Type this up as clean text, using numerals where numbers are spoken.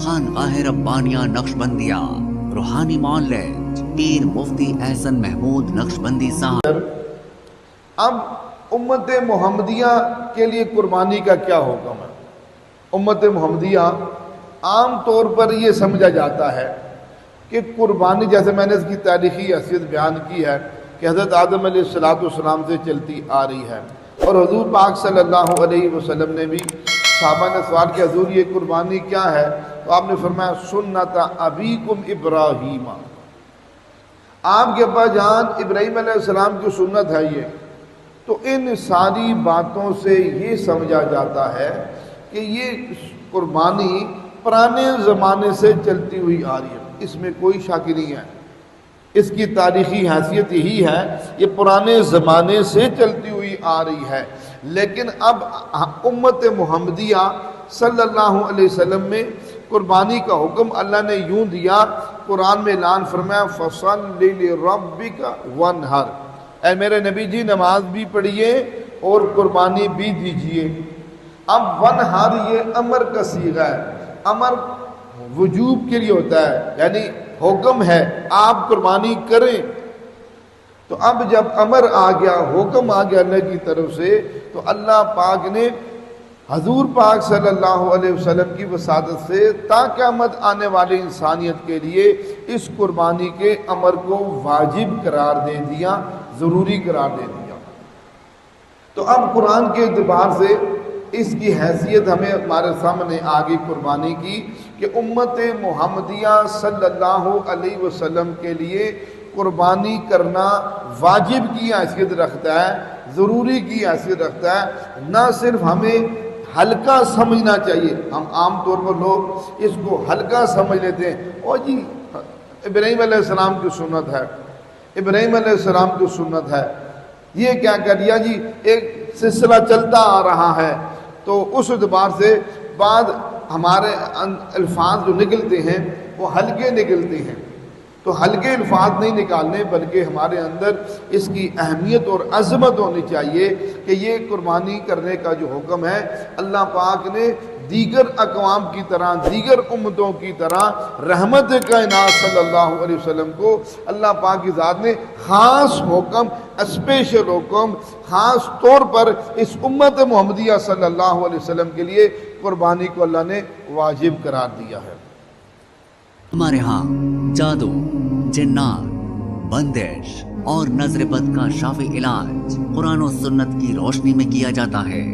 خانقاہ ربانیہ نقشبندیہ روحانی معالج پیر مفتی احسن محمود نقشبندی صاحب۔ اب امت محمدیہ کے لیے قربانی کا کیا حکم ہے؟ امت محمدیہ عام طور پر یہ سمجھا جاتا ہے کہ قربانی، جیسے میں نے اس کی تاریخی حیثیت بیان کی ہے کہ حضرت آدم علیہ السلام سے چلتی آ رہی ہے، اور حضور پاک صلی اللہ علیہ وسلم نے بھی، صحابہ نے سوال کیا حضور یہ قربانی کیا ہے؟ تو آپ نے فرمایا سنت ابیکم ابراہیم، آپ کے ابا جان ابراہیم علیہ السلام کی سنت ہے یہ۔ تو ان ساری باتوں سے یہ سمجھا جاتا ہے کہ یہ قربانی پرانے زمانے سے چلتی ہوئی آ رہی ہے، اس میں کوئی شک نہیں ہے، اس کی تاریخی حیثیت یہی ہے، یہ پرانے زمانے سے چلتی ہوئی آ رہی ہے۔ لیکن اب امت محمدیہ صلی اللہ علیہ وسلم میں قربانی کا حکم اللہ نے یوں دیا، قرآن میں اعلان فرمایا فَصَلِّ لِرَبِّكَ وَانْحَرْ، اے میرے نبی جی نماز بھی پڑھیے اور قربانی بھی دیجیے۔ اب وَانْحَرْ یہ امر کا صیغہ ہے، امر وجوب کے لیے ہوتا ہے، یعنی حکم ہے آپ قربانی کریں۔ تو اب جب امر آ گیا، حکم آ گیا اللہ کی طرف سے، تو اللہ پاک نے حضور پاک صلی اللہ علیہ وسلم کی وساطت سے تا قیامت آنے والی انسانیت کے لیے اس قربانی کے امر کو واجب قرار دے دیا، ضروری قرار دے دیا۔ تو اب قرآن کے اعتبار سے اس کی حیثیت ہمیں ہمارے سامنے آگے قربانی کی کہ امت محمدیہ صلی اللہ علیہ وسلم کے لیے قربانی کرنا واجب کی حیثیت رکھتا ہے، ضروری کی حیثیت رکھتا ہے، نہ صرف ہمیں ہلکا سمجھنا چاہیے۔ ہم عام طور پر لوگ اس کو ہلکا سمجھ لیتے ہیں، اور جی ابراہیم علیہ السلام کی سنت ہے، ابراہیم علیہ السلام کی سنت ہے، یہ کیا کر دیا جی، ایک سلسلہ چلتا آ رہا ہے۔ تو اس اعتبار سے بعد ہمارے الفاظ جو نکلتے ہیں وہ ہلکے نکلتے ہیں، تو ہلکے الفاظ نہیں نکالنے، بلکہ ہمارے اندر اس کی اہمیت اور عظمت ہونی چاہیے کہ یہ قربانی کرنے کا جو حکم ہے، اللہ پاک نے دیگر اقوام کی طرح، دیگر امتوں کی طرح رحمت کائنات صلی اللہ علیہ وسلم کو اللہ پاک کی ذات نے خاص حکم، اسپیشل حکم، خاص طور پر اس امت محمدیہ صلی اللہ علیہ وسلم کے لیے قربانی کو اللہ نے واجب قرار دیا ہے۔ ہمارے ہاں جادو، جنات، بندش اور نظر بد کا شافی علاج قرآن و سنت کی روشنی میں کیا جاتا ہے۔